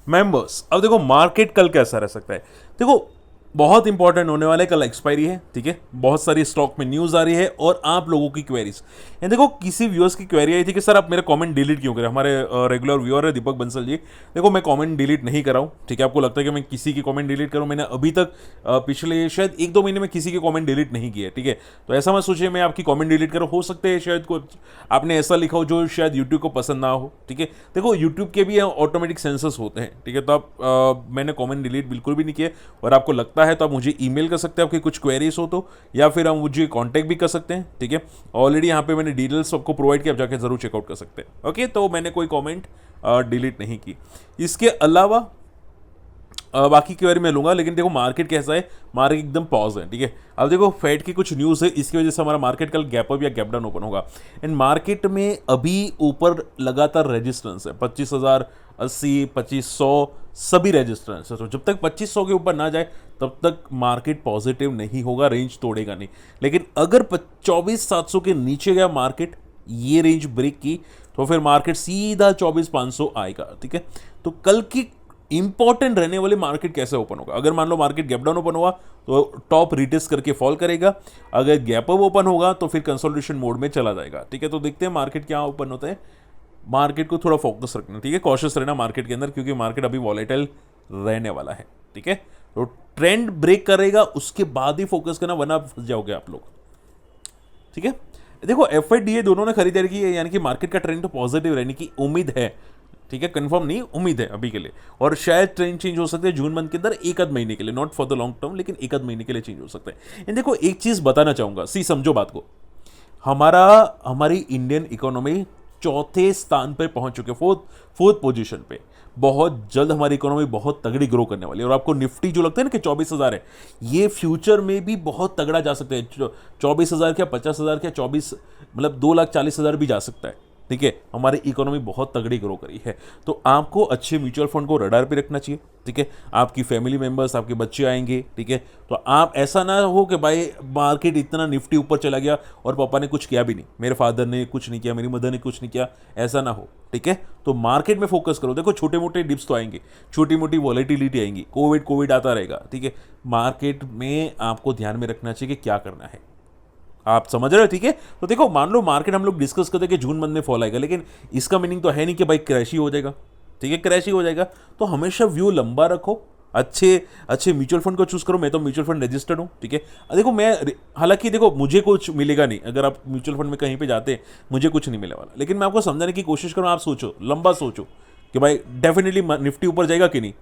Members, अब देखो market कल कैसा रह सकता है। देखो बहुत इंपॉर्टेंट होने वाला है, कल एक्सपायरी है, ठीक है। बहुत सारी स्टॉक में न्यूज़ आ रही है और आप लोगों की क्वेरीज। देखो किसी व्यूअर्स की क्वेरी आई थी कि सर आप मेरा कमेंट डिलीट क्यों करें। हमारे रेगुलर व्यूअर है दीपक बंसल जी। देखो मैं कमेंट डिलीट नहीं कर रहा हूँ, ठीक है। आपको लगता है कि मैं किसी की कमेंट डिलीट करूँ, मैंने अभी तक पिछले शायद 1-2 महीने में किसी की कमेंट डिलीट नहीं की है, ठीक है। तो ऐसा मत सोचिए मैं आपकी कमेंट डिलीट करूँ। हो सकता है शायद कुछ आपने ऐसा लिखा हो जो शायद यूट्यूब को पसंद ना हो, ठीक है। देखो यूट्यूब के भी ऑटोमेटिक सेंसर्स होते हैं, ठीक है। तो आप मैंने कमेंट डिलीट बिल्कुल भी नहीं किया, और आपको लगता है तो आप मुझे ईमेल कर सकते हैं आपकी कुछ क्वेरीज हो तो, या फिर आप मुझे कांटेक्ट भी कर सकते हैं, ठीक है। ऑलरेडी यहाँ पे मैंने डिटेल्स आपको प्रोवाइड किया, आप जाके जरूर चेकआउट कर सकते हैं, ओके। तो मैंने कोई कमेंट डिलीट नहीं की। इसके अलावा बाकी क्वेरी मैं लूंगा, लेकिन देखो मार्केट कैसा है, मार्केट एकदम पॉज है, ठीक है। अब देखो फेड की कुछ न्यूज़ है, इसकी वजह से हमारा मार्केट कल गैप अप या गैप डाउन ओपन होगा। एंड मार्केट में अभी ऊपर लगातार रेजिस्टेंस है, 25,080, 2500 सभी रेजिस्टेंस है। तो जब तक 2500 के ऊपर ना जाए तब तक मार्केट पॉजिटिव नहीं होगा, रेंज तोड़ेगा नहीं। लेकिन अगर 24,700 के नीचे गया मार्केट, ये रेंज ब्रेक की, तो फिर मार्केट सीधा 24,500 आएगा, ठीक है। तो कल की इंपॉर्टेंट रहने वाले मार्केट कैसे ओपन होगा। अगर मान लो मार्केट गैप डाउन ओपन हुआ तो टॉप रिटेस्ट करके फॉल करेगा, अगर गैप अप ओपन होगा तो फिर कंसोलिडेशन मोड में चला जाएगा, ठीक है। तो देखते हैं मार्केट क्या ओपन होता है। मार्केट को थोड़ा फोकस रखना, ठीक है, कॉशियस रहना मार्केट के अंदर, क्योंकि मार्केट अभी वॉलेटाइल रहने वाला है, ठीक है। तो ट्रेंड ब्रेक करेगा उसके बाद ही फोकस करना, वरना फंस जाओगे आप लोग, ठीक है। देखो एफआईडीए दोनों ने खरीदारी की है, यानी कि मार्केट का ट्रेंड तो पॉजिटिव रहने की उम्मीद है, ठीक है। कंफर्म नहीं, उम्मीद है अभी के लिए, और शायद ट्रेंड चेंज हो सकते हैं जून मंथ के अंदर, एक आध महीने के लिए, not for the long term, लेकिन एक आध महीने के लिए चेंज हो सकता है। देखो एक चीज बताना चाहूंगा, समझो बात को, हमारी इंडियन इकोनॉमी चौथे स्थान पर पहुंच चुके, फोर्थ पोजीशन पे। बहुत जल्द हमारी इकोनॉमी बहुत तगड़ी ग्रो करने वाली है, और आपको निफ्टी जो लगता है ना कि 24,000 है, ये फ्यूचर में भी बहुत तगड़ा जा सकता है। 24,000 क्या 50,000 क्या 24, मतलब 2,40,000 भी जा सकता है, ठीक है। हमारी इकोनॉमी बहुत तगड़ी ग्रो करी है, तो आपको अच्छे म्यूचुअल फंड को रडार पे रखना चाहिए, ठीक है। आपकी फैमिली मेंबर्स, आपके बच्चे आएंगे, ठीक है। तो आप ऐसा ना हो कि भाई मार्केट इतना निफ्टी ऊपर चला गया और पापा ने कुछ किया भी नहीं, मेरे फादर ने कुछ नहीं किया, मेरी मदर ने कुछ नहीं किया, ऐसा ना हो, ठीक है। तो मार्केट में फोकस करो। देखो छोटे मोटे डिप्स तो आएंगे, छोटी मोटी वॉलेटिलिटी आएंगी, कोविड आता रहेगा, ठीक है। मार्केट में आपको ध्यान में रखना चाहिए कि क्या करना है, आप समझ रहे हो, ठीक है। तो देखो मान लो मार्केट हम लोग डिस्कस करते हैं कि जून मंथ में फॉल आएगा, लेकिन इसका मीनिंग तो है नहीं कि भाई क्रैश ही हो जाएगा, ठीक है। क्रैश ही हो जाएगा तो हमेशा व्यू लंबा रखो, अच्छे अच्छे म्यूचुअल फंड को चूज करो। मैं तो म्यूचुअल फंड रजिस्टर्ड हूँ, ठीक है। देखो मैं, हालांकि देखो मुझे कुछ मिलेगा नहीं, अगर आप म्यूचुअल फंड में कहीं पे जाते हैं मुझे कुछ नहीं मिले वाला, लेकिन मैं आपको समझाने की कोशिश करूँ, आप सोचो, लंबा सोचो कि भाई डेफिनेटली निफ्टी ऊपर जाएगा कि नहीं,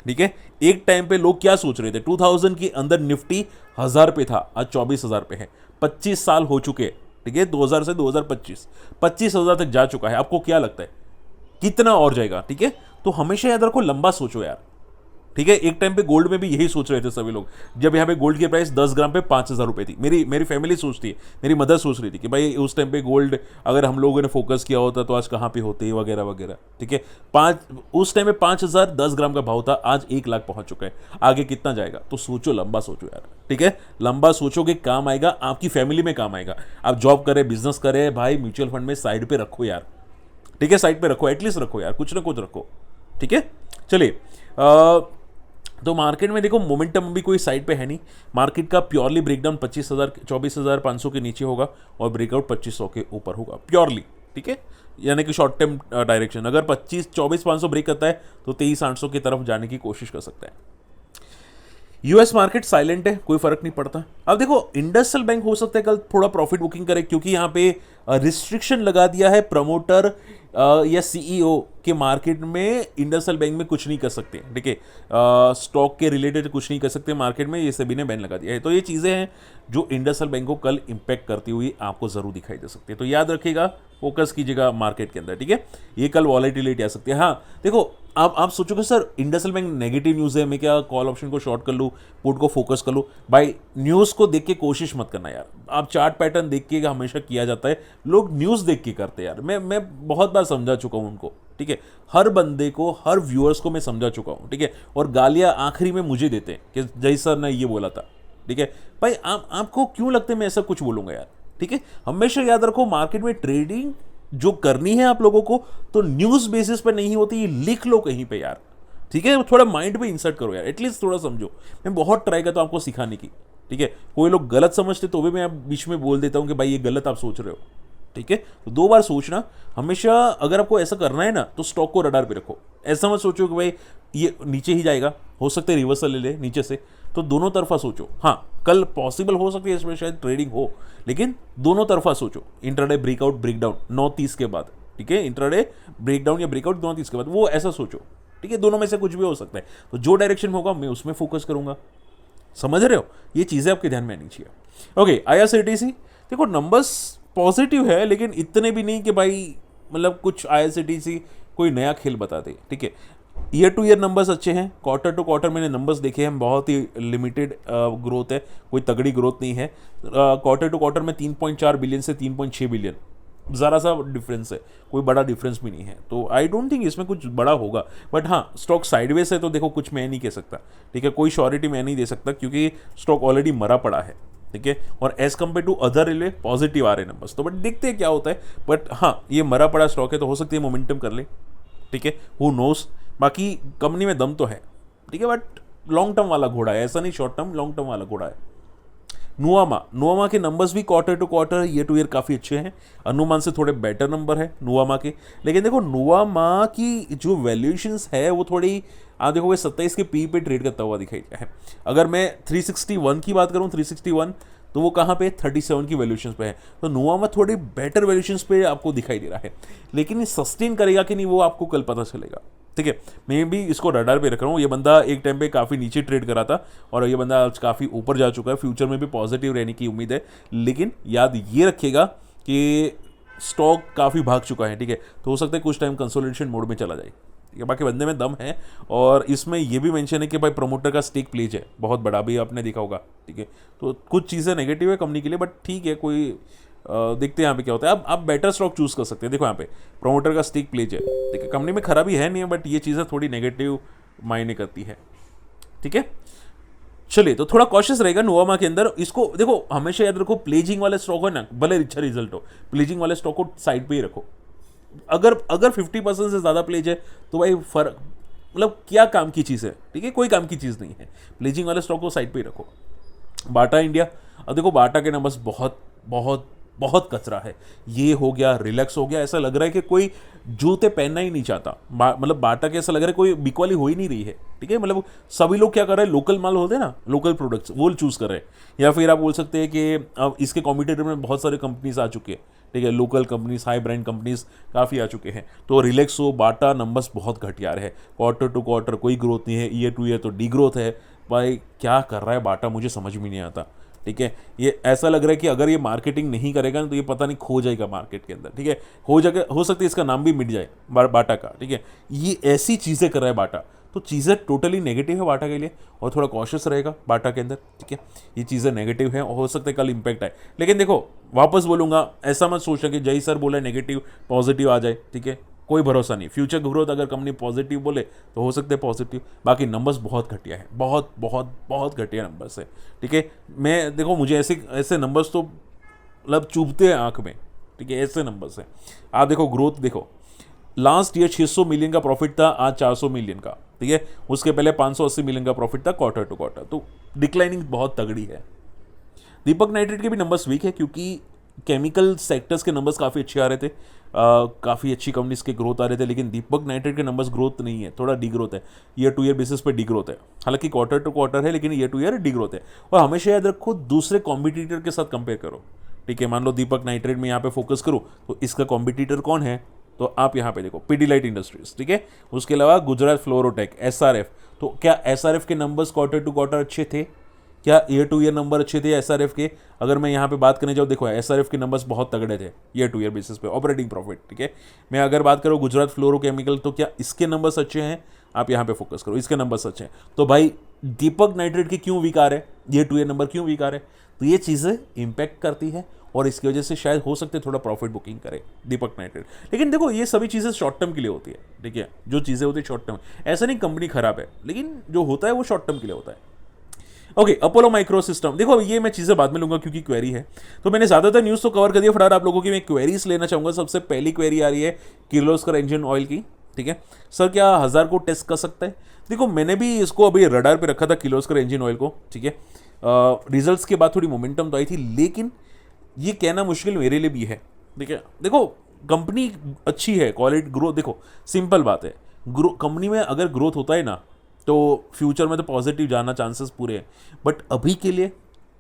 ठीक है। एक टाइम पे लोग क्या सोच रहे थे, 2000 के अंदर निफ्टी 1000 पे था, आज 24,000 पे है। 25 साल हो चुके हैं, ठीक है। 2000 से 2025, 25,000 तक जा चुका है। आपको क्या लगता है कितना और जाएगा, ठीक है। तो हमेशा याद रखो, लंबा सोचो यार, ठीक है। एक टाइम पे गोल्ड में भी यही सोच रहे थे सभी लोग, जब यहाँ पे गोल्ड की प्राइस 10 ग्राम पे 5,000 रुपए थी। मेरी फैमिली सोचती है, मेरी मदर सोच रही थी कि भाई उस टाइम पे गोल्ड अगर हम लोगों ने फोकस किया होता तो आज कहाँ पे होते, वगैरह वगैरह, ठीक है। उस टाइम में 5,000 10 ग्राम का भाव था, आज 1 लाख पहुंच चुका है। आगे कितना जाएगा, तो सोचो, लंबा सोचो यार, ठीक है। लंबा सोचोगे, काम आएगा, आपकी फैमिली में काम आएगा। आप जॉब करें, बिजनेस करें, भाई म्यूचुअल फंड में साइड पे रखो यार, ठीक है। साइड पे रखो, एटलीस्ट रखो यार, कुछ ना कुछ रखो, ठीक है। चलिए तो मार्केट में देखो मोमेंटम भी कोई साइड पे है नहीं। मार्केट का प्योरली ब्रेकडाउन 25,000 24,500 के नीचे होगा और ब्रेकआउट 2500 के ऊपर होगा प्योरली, ठीक है। यानी कि शॉर्ट टर्म डायरेक्शन, अगर 24,500 ब्रेक करता है तो 23,800 की तरफ जाने की कोशिश कर सकता है। यूएस मार्केट साइलेंट है, कोई फर्क नहीं पड़ता। अब देखो इंडस्ट्रियल बैंक हो सकता है कल थोड़ा प्रॉफिट बुकिंग करे, क्योंकि यहाँ पे रिस्ट्रिक्शन लगा दिया है प्रमोटर या सीईओ के मार्केट में इंडस्ट्रियल बैंक में कुछ नहीं कर सकते, ठीक है। स्टॉक के रिलेटेड कुछ नहीं कर सकते मार्केट में, ये सभी ने बैन लगा दिया है। तो ये चीज़ें हैं जो इंडस्ट्रियल बैंक को कल इंपैक्ट करती हुई आपको जरूर दिखाई दे सकती है। तो याद रखिएगा, फोकस कीजिएगा मार्केट के अंदर, ठीक है। ये कल वॉलेटिलिटी आ सकती है। हाँ देखो, आप सोचोगे sir industrial bank negative news है, मैं क्या कॉल ऑप्शन को शॉर्ट कर लूँ, पुट को फोकस कर लूँ। भाई न्यूज़ को देख के कोशिश मत करना यार, आप चार्ट पैटर्न देख के हमेशा किया जाता है, लोग न्यूज़ देख के करते हैं यार। मैं बहुत बार समझा चुका हूँ उनको, ठीक है। हर बंदे को, हर व्यूअर्स को मैं समझा चुका हूँ, ठीक है। और गालियाँ आखिरी में मुझे देते हैं कि जय सर ने ये बोला था, ठीक है। भाई आपको क्यों लगता है मैं ऐसा कुछ बोलूँगा यार, ठीक है। हमेशा याद रखो, मार्केट में ट्रेडिंग जो करनी है आप लोगों को, तो न्यूज़ बेसिस पे नहीं होती, ये लिख लो कहीं पे यार, ठीक है, थोड़ा माइंड पे इंसर्ट करो यार, एटलीस्ट थोड़ा समझो। मैं बहुत ट्राई करता हूँ आपको सिखाने की, ठीक है। कोई लोग गलत समझते तो भी मैं बीच में बोल देता हूँ कि भाई ये गलत आप सोच रहे हो, ठीक है। तो 2 बार सोचना हमेशा। अगर आपको ऐसा करना है ना तो स्टॉक को रडार पे रखो। ऐसा मत सोचो कि भाई ये नीचे ही जाएगा, हो सकता है रिवर्सल ले ले नीचे से, तो दोनों तरफा सोचो। हाँ, कल पॉसिबल हो सकती है इसमें शायद ट्रेडिंग हो, लेकिन दोनों तरफा सोचो। इंट्राडे ब्रेकआउट ब्रेकडाउन 9:30 के बाद, ठीक है, इंट्राडे ब्रेकडाउन या ब्रेकआउट 9:30 के बाद, वो ऐसा सोचो, ठीक है। दोनों में से कुछ भी हो सकता है, तो जो डायरेक्शन में होगा मैं उसमें फोकस करूंगा। समझ रहे हो, ये चीज़ें आपके ध्यान में आनी चाहिए। ओके, IRCTC देखो नंबर्स पॉजिटिव है, लेकिन इतने भी नहीं कि भाई मतलब कुछ IRCTC कोई नया खेल बता दे, ठीक है। ईयर टू ईयर नंबर्स अच्छे हैं, क्वार्टर टू क्वार्टर मैंने नंबर्स देखे हैं, बहुत ही लिमिटेड ग्रोथ है, कोई तगड़ी ग्रोथ नहीं है। क्वार्टर टू क्वार्टर में 3.4 बिलियन से 3.6 बिलियन, ज़रा सा डिफरेंस है, कोई बड़ा डिफरेंस भी नहीं है, तो आई डोंट थिंक इसमें कुछ बड़ा होगा। बट हाँ, स्टॉक साइडवेज है तो देखो कुछ मैं नहीं कह सकता, ठीक है, कोई श्योरिटी मैं नहीं दे सकता क्योंकि स्टॉक ऑलरेडी मरा पड़ा है, ठीक है। और as compare to other railway positive आ रहे नंबर्स, तो बट देखते हैं क्या होता है। बट हाँ, ये मरा पड़ा स्टॉक है तो हो सकती है मोमेंटम कर ले, ठीक है, हु नोस। बाकी कंपनी में दम तो है, ठीक है, बट लॉन्ग टर्म वाला घोड़ा है, ऐसा नहीं शॉर्ट टर्म, लॉन्ग टर्म वाला घोड़ा है। नुआमा के नंबर्स भी quarter to quarter year to year काफ़ी अच्छे हैं, अनुमान से थोड़े बेटर नंबर है नुआमा के। लेकिन देखो नुआमा की जो वैल्यूएशंस है वो थोड़ी, आप देखोगे 27 के पी पे ट्रेड करता हुआ दिखाई है। अगर मैं 361 की बात करूं, 361, तो वो कहाँ पे 37 की वैल्यूएशंस पे है, तो नुआमा थोड़ी बेटर वैल्यूएशंस पे आपको दिखाई दे रहा है। लेकिन ये सस्टेन करेगा कि नहीं वो आपको कल पता चलेगा, ठीक है। मैं भी इसको रडार पे रख रहा हूँ। ये बंदा एक टाइम पे काफ़ी नीचे ट्रेड करा था और ये बंदा आज काफ़ी ऊपर जा चुका है, फ्यूचर में भी पॉजिटिव रहने की उम्मीद है। लेकिन याद ये रखिएगा कि स्टॉक काफ़ी भाग चुका है, ठीक है, तो हो सकता है कुछ टाइम कंसोलिडेशन मोड में चला जाए, ठीक है। बाकी बंदे में दम है, और इसमें ये भी मेंशन है कि भाई प्रमोटर का स्टेक प्लेज है बहुत बड़ा, भी आपने देखा होगा, ठीक है। तो कुछ चीज़ें नेगेटिव है कंपनी के लिए, बट ठीक है, कोई देखते हैं यहाँ पे क्या होता है। अब आप बेटर स्टॉक चूज कर सकते हैं। देखो यहाँ पे प्रमोटर का स्टेक प्लेज है, ठीक है, कंपनी में खराबी है नहीं है, बट ये चीज़ें थोड़ी नेगेटिव मायने करती है, ठीक है। चलिए, तो थोड़ा कॉशियस रहेगा नुआमा के अंदर। इसको देखो हमेशा याद रखो, प्लेजिंग वाले स्टॉक हो ना, भले अच्छा रिजल्ट हो, प्लेजिंग वाले स्टॉक को साइड पे ही रखो। अगर 50% से ज़्यादा प्लेज है तो भाई फर्क, मतलब क्या काम की चीज़ है, ठीक है, कोई काम की चीज़ नहीं है। प्लेजिंग वाले स्टॉक को साइड पे ही रखो। बाटा इंडिया, अब देखो बाटा के नंबर्स बहुत बहुत बहुत कचरा है। ये हो गया, रिलैक्स हो गया, ऐसा लग रहा है कि कोई जूते पहनना ही नहीं चाहता। मतलब बाटा के ऐसा लग रहा है कोई बिकवाली हो ही नहीं रही है, ठीक है। मतलब सभी लोग क्या कर रहे हैं, लोकल माल होते हैं ना, लोकल प्रोडक्ट्स वो चूज़ कर रहे हैं। या फिर आप बोल सकते हैं कि अब इसके कॉम्पिटिटर में बहुत सारे कंपनीज आ चुके हैं, ठीक है, local companies, high brand companies काफ़ी आ चुके हैं। तो रिलैक्सो, बाटा नंबर्स बहुत घटिया रहे, क्वार्टर टू क्वार्टर कोई ग्रोथ नहीं है, ईयर टू ईयर तो डी ग्रोथ है। भाई क्या कर रहा है बाटा, मुझे समझ में नहीं आता, ठीक है। ये ऐसा लग रहा है कि अगर ये मार्केटिंग नहीं करेगा ना तो ये पता नहीं खो जाएगा मार्केट के अंदर, ठीक है। हो सकती है इसका नाम भी मिट जाए बाटा का, ठीक है। ये ऐसी चीज़ें कर रहा है बाटा, तो चीज़ें टोटली नेगेटिव है बाटा के लिए, और थोड़ा कॉशियस रहेगा बाटा के अंदर, ठीक है। ये चीज़ें नेगेटिव हैं और हो सकता है कल इंपैक्ट आए। लेकिन देखो वापस बोलूँगा, ऐसा मत सोचना कि जय सर बोला नेगेटिव पॉजिटिव आ जाए, ठीक है, कोई भरोसा नहीं। फ्यूचर ग्रोथ अगर कंपनी पॉजिटिव बोले तो हो सकते हैं पॉजिटिव, बाकी नंबर्स बहुत घटिया है, बहुत बहुत बहुत घटिया नंबर्स है, ठीक है। मैं देखो मुझे ऐसे ऐसे नंबर्स तो मतलब चुभते हैं आंख में, ठीक है, ऐसे नंबर्स हैं। आप देखो ग्रोथ देखो, लास्ट ईयर 600 मिलियन का प्रॉफिट था, आज 400 मिलियन का, ठीक है। उसके पहले 580 मिलियन का प्रॉफिट था क्वार्टर टू क्वार्टर, तो डिक्लाइनिंग बहुत तगड़ी है। दीपक नाइट्रेट के भी नंबर्स वीक है क्योंकि केमिकल सेक्टर्स के नंबर्स काफ़ी अच्छे आ रहे थे, काफ़ी अच्छी कंपनीज के ग्रोथ आ रहे थे, लेकिन दीपक नाइट्रेट के नंबर्स ग्रोथ नहीं है, थोड़ा डी ग्रोथ है, ईयर टू ईयर बेसिस पे डी ग्रोथ है। हालांकि क्वार्टर टू क्वार्टर है लेकिन year to year D growth है। और हमेशा याद रखो दूसरे कॉम्पिटिटर के साथ कंपेयर करो, ठीक है। मान लो दीपक नाइट्रेट में यहाँ पे फोकस करो तो इसका कॉम्पिटिटर कौन है, तो आप यहाँ पे देखो पीडीलाइट इंडस्ट्रीज, ठीक है। उसके अलावा गुजरात फ्लोरोटेक, एसआरएफ, तो क्या एसआरएफ के नंबर्स क्वार्टर टू क्वार्टर अच्छे थे, क्या ईयर टू ईयर नंबर अच्छे थे एसआरएफ के? अगर मैं यहाँ पे बात करने जाऊँ, देखो एसआरएफ के नंबर्स बहुत तगड़े थे ईयर टू ईयर बेसिस पे, ऑपरेटिंग प्रॉफिट, ठीक है। मैं अगर बात करूँ गुजरात फ्लोरोकेमिकल, तो क्या इसके नंबर्स अच्छे हैं? आप यहाँ पे फोकस करो, इसके नंबर्स अच्छे हैं। तो भाई दीपक नाइट्रेट के क्यों वीक आ रहे हैं, ईयर टू ईयर नंबर क्यों वीक आ रहे हैं? तो ये चीज़ें इंपैक्ट करती है और इसकी वजह से शायद हो सकते थोड़ा प्रॉफिट बुकिंग करे दीपक नाइट्रेट। लेकिन देखो ये सभी चीज़ें शॉर्ट टर्म के लिए होती है, ठीक है। जो चीज़ें होती है शॉर्ट टर्म, ऐसा नहीं कंपनी खराब है, लेकिन जो होता है वो शॉर्ट टर्म के लिए होता है। ओके, अपोलो माइक्रो सिस्टम, देखो ये मैं चीज़ें बाद में लूंगा क्योंकि क्वेरी है, तो मैंने ज़्यादातर न्यूज़ तो कवर कर दिया। फिलहाल आप लोगों की मैं क्वेरीज लेना चाहूँगा। सबसे पहली क्वेरी आ रही है किर्लोस्कर इंजन ऑयल की, ठीक है सर, क्या 1000 को टेस्ट कर सकता है? देखो मैंने भी इसको अभी रडार पे रखा था किर्लोस्कर इंजन ऑयल को, ठीक है। रिजल्ट्स के बाद थोड़ी मोमेंटम तो आई थी, लेकिन ये कहना मुश्किल मेरे लिए भी है, ठीक है। देखो कंपनी अच्छी है, क्वालिटी ग्रोथ, देखो सिंपल बात है, कंपनी में अगर ग्रोथ होता है ना तो फ्यूचर में तो पॉजिटिव जाना चांसेस पूरे हैं, बट अभी के लिए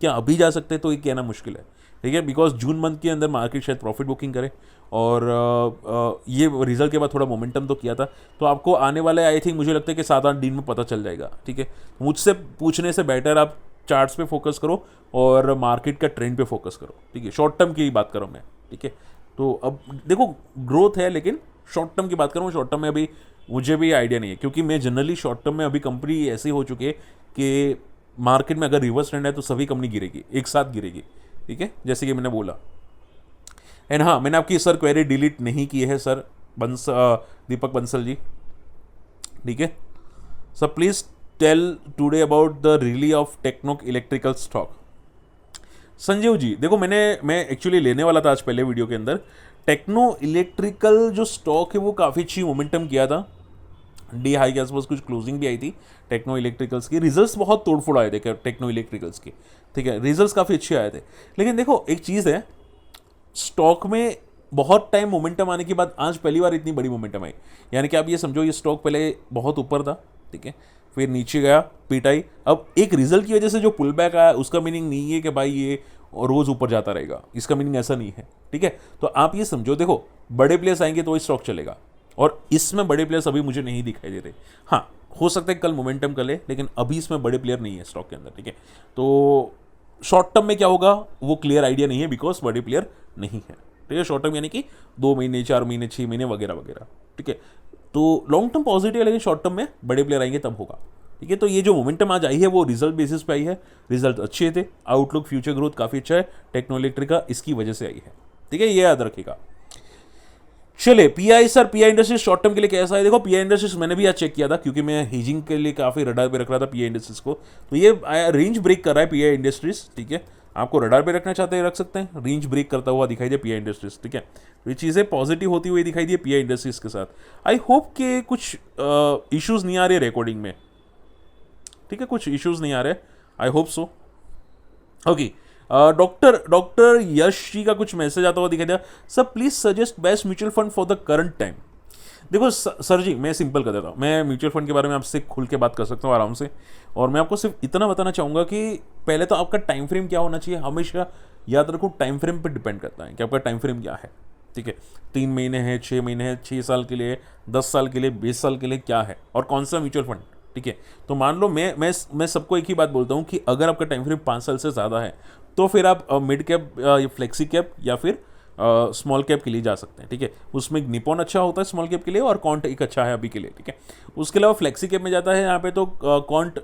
क्या अभी जा सकते हैं तो ये कहना मुश्किल है, ठीक है। बिकॉज जून मंथ के अंदर मार्केट शायद प्रॉफिट बुकिंग करे, और ये रिजल्ट के बाद थोड़ा मोमेंटम तो किया था, तो आपको आने वाले आई थिंक मुझे लगता है कि 7-8 दिन में पता चल जाएगा, ठीक है। मुझसे पूछने से बेटर आप चार्ट्स पे फोकस करो और मार्केट का ट्रेंड पे फोकस करो, ठीक है। शॉर्ट टर्म की बात करूँ मैं, ठीक है। तो अब देखो ग्रोथ है, लेकिन शॉर्ट टर्म की बात करूँ, शॉर्ट टर्म में अभी मुझे भी आइडिया नहीं है, क्योंकि मैं जनरली शॉर्ट टर्म में अभी कंपनी ऐसी हो चुकी है कि मार्केट में अगर रिवर्स ट्रेंड है तो सभी कंपनी गिरेगी, एक साथ गिरेगी, ठीक है, जैसे कि मैंने बोला। एंड हाँ, मैंने आपकी सर क्वेरी डिलीट नहीं की है सर, दीपक बंसल जी, ठीक है sir. Please tell today about the rally of techno electrical stock. Sanjeev ji देखो, मैं एक्चुअली लेने वाला था आज पहले वीडियो के अंदर। टेक्नो इलेक्ट्रिकल जो स्टॉक है वो काफ़ी अच्छी मोमेंटम किया था, डी हाई के आसपास कुछ क्लोजिंग भी आई थी टेक्नो इलेक्ट्रिकल्स की। रिजल्ट्स बहुत तोड़फोड़ आए थे टेक्नो इलेक्ट्रिकल्स के, ठीक है, रिजल्ट्स काफ़ी अच्छे आए थे। लेकिन देखो एक चीज़ है, स्टॉक में बहुत टाइम मोमेंटम आने के बाद आज पहली बार इतनी बड़ी मोमेंटम आई, यानी कि आप ये समझो ये स्टॉक पहले बहुत ऊपर था, ठीक है, फिर नीचे गया, पिटाई, अब एक रिजल्ट की वजह से जो पुल बैक आया उसका मीनिंग नहीं है कि भाई ये रोज ऊपर जाता रहेगा, इसका मीनिंग ऐसा नहीं है, ठीक है। तो आप ये समझो, देखो बड़े प्लेयर्स आएंगे तो स्टॉक चलेगा, और इसमें बड़े प्लेयर्स अभी मुझे नहीं दिखाई दे रहे। हाँ, हो सकता है कल मोमेंटम कर ले, लेकिन अभी इसमें बड़े प्लेयर नहीं है स्टॉक के अंदर, ठीक है। तो शॉर्ट टर्म में क्या होगा वो क्लियर आइडिया नहीं है, बिकॉज बड़े प्लेयर नहीं है, ठीक है। शॉर्ट टर्म यानी कि 2 महीने, 4 महीने, 6 महीने वगैरह वगैरह, ठीक है। तो लॉन्ग टर्म पॉजिटिव है, लेकिन शॉर्ट टर्म में बड़े प्लेयर आएंगे तब होगा, ठीक है। तो ये जो मोमेंटम आज आई है वो रिजल्ट बेसिस पे आई है, रिजल्ट अच्छे थे, आउटलुक फ्यूचर ग्रोथ काफ़ी अच्छा है टेक्नो इलेक्ट्रिक का, इसकी वजह से आई है, ठीक है, ये याद रखिएगा। चले pi sir, pi industries short term के लिए कैसा है? देखो पीआई इंडस्ट्रीज मैंने भी आज चेक किया था, क्योंकि मैं हेजिंग के लिए काफ़ी रडार पे रख रहा था पीआई इंडस्ट्रीज को, तो ये रेंज ब्रेक कर रहा है पीआई इंडस्ट्रीज, ठीक है। आपको रडार पे रखना चाहते हैं रख सकते हैं, रेंज ब्रेक करता हुआ दिखाई दे पीआई इंडस्ट्रीज, ठीक है। तो ये चीज़ें पॉजिटिव होती हुई दिखाई दी पीआई इंडस्ट्रीज के साथ। आई होप कि कुछ इश्यूज नहीं आ रहे रिकॉर्डिंग में, ठीक है, कुछ इश्यूज नहीं आ रहे, I hope so. Okay, doctor Yash ji का कुछ मैसेज आता हुआ दिखाई दिया, sir please suggest best mutual fund for the current time. देखो सर जी, मैं सिंपल कर देता हूँ, मैं म्यूचुअल फंड के बारे में आपसे खुल के बात कर सकता हूँ आराम से, और मैं आपको सिर्फ इतना बताना चाहूँगा कि पहले तो आपका टाइम फ्रेम क्या होना चाहिए, हमेशा याद रखो टाइम फ्रेम पर डिपेंड करता है कि आपका टाइम फ्रेम क्या है, ठीक है। 3 महीने है, 6 महीने है, 6 साल के लिए, 10 साल के लिए, 20 साल के लिए क्या है, और कौन सा म्यूचुअल फंड, ठीक है। तो मान लो मैं सबको एक ही बात बोलता हूँ कि अगर आपका टाइम फ्रेम 5 साल से ज़्यादा है तो फिर आप मिड कैप, फ्लेक्सी कैप या फिर स्मॉल कैप के लिए जा सकते हैं, ठीक है। उसमें निपॉन अच्छा होता है स्मॉल कैप के लिए, और कॉन्ट एक अच्छा है अभी के लिए, ठीक है। उसके अलावा फ्लेक्सी कैप में जाता है यहाँ पे तो कॉन्ट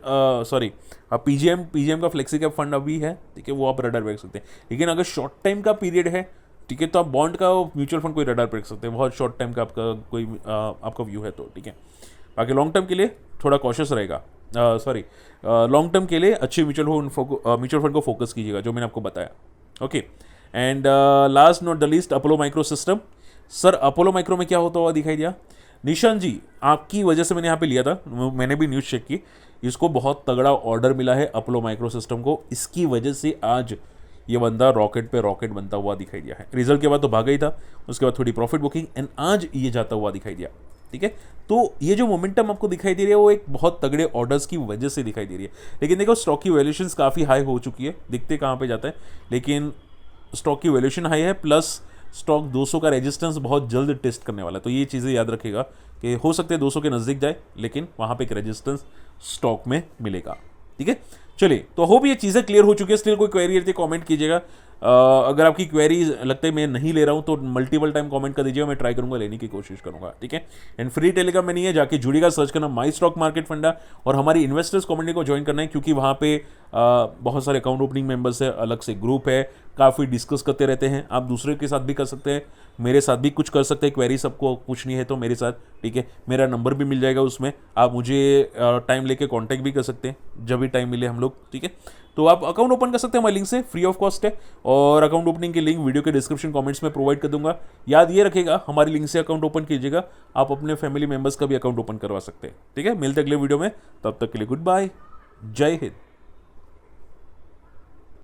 पीजीएम का फ्लेक्सी कैप फंड अभी है, ठीक है, वो आप रडार पे रख सकते हैं। लेकिन अगर शॉर्ट टाइम का पीरियड है, ठीक है, तो आप बॉन्ड का म्यूचुअल फंड कोई रडार पे रख सकते हैं, बहुत शॉर्ट टाइम का आपका कोई आपका व्यू है तो, ठीक है। बाकी लॉन्ग टर्म के लिए थोड़ा कॉशियस रहेगा, लॉन्ग टर्म के लिए अच्छे म्यूचुअल फंड को फोकस कीजिएगा, जो मैंने आपको बताया, okay. And last not the least, Apollo micro system. Sir Apollo micro में क्या होता हुआ दिखाई दिया? निशान जी, आपकी वजह से मैंने यहाँ पे लिया था, मैंने भी न्यूज़ चेक की, इसको बहुत तगड़ा ऑर्डर मिला है अपोलो माइक्रो सिस्टम को, इसकी वजह से आज ये बंदा रॉकेट पे रॉकेट बनता हुआ दिखाई दिया है। रिजल्ट के बाद तो भागा ही था, उसके बाद थोड़ी प्रॉफिट बुकिंग, एंड आज ये जाता हुआ दिखाई दिया, ठीक है। तो ये जो मोमेंटम आपको दिखाई दे रही है वो एक बहुत तगड़े ऑर्डर्स की वजह से दिखाई दे रही है। लेकिन देखो स्टॉक की वैल्यूएशंस काफ़ी हाई हो चुकी है, दिखते कहाँ पे जाता है, लेकिन स्टॉक की वैल्यूएशन हाई है, प्लस स्टॉक 200 का रेजिस्टेंस बहुत जल्द टेस्ट करने वाला है। तो ये चीज़ें याद रखिएगा कि हो सकते हैं 200 के नज़दीक जाए, लेकिन वहाँ पे एक रेजिस्टेंस स्टॉक में मिलेगा, ठीक है। चलिए, तो होप ये चीज़ें क्लियर हो चुकी है। स्टिल कोई क्वेरी रहती है कमेंट कीजिएगा, अगर आपकी क्वेरी लगता है मैं नहीं ले रहा हूँ तो मल्टीपल टाइम कमेंट कर दीजिएगा, मैं ट्राई करूँगा लेने की कोशिश करूँगा, ठीक है। एंड फ्री टेलीग्राम में नहीं है, जाके जुड़िएगा, सर्च करना माई स्टॉक मार्केट फंडा, और हमारी इन्वेस्टर्स कम्युनिटी को ज्वाइन करना है, क्योंकि वहाँ पे बहुत सारे अकाउंट ओपनिंग मेंबर्स है, अलग से ग्रुप है, काफ़ी डिस्कस करते रहते हैं। आप दूसरे के साथ भी कर सकते हैं, मेरे साथ भी कुछ कर सकते हैं, क्वेरी सबको पूछनी है तो मेरे साथ, ठीक है। मेरा नंबर भी मिल जाएगा उसमें, आप मुझे टाइम लेके कांटेक्ट भी कर सकते हैं जब भी टाइम मिले हम लोग, ठीक है। तो आप अकाउंट ओपन कर सकते हैं हमारे लिंक से, फ्री ऑफ कॉस्ट है। और अकाउंट ओपनिंग की लिंक वीडियो के डिस्क्रिप्शन कमेंट्स में प्रोवाइड कर दूंगा। याद ये रखेगा, हमारी लिंक से अकाउंट ओपन कीजिएगा, आप अपने फैमिली मेंबर्स का भी अकाउंट ओपन करवा सकते हैं। ठीक है, मिलते अगले वीडियो में, तब तक के लिए गुड बाय, जय हिंद।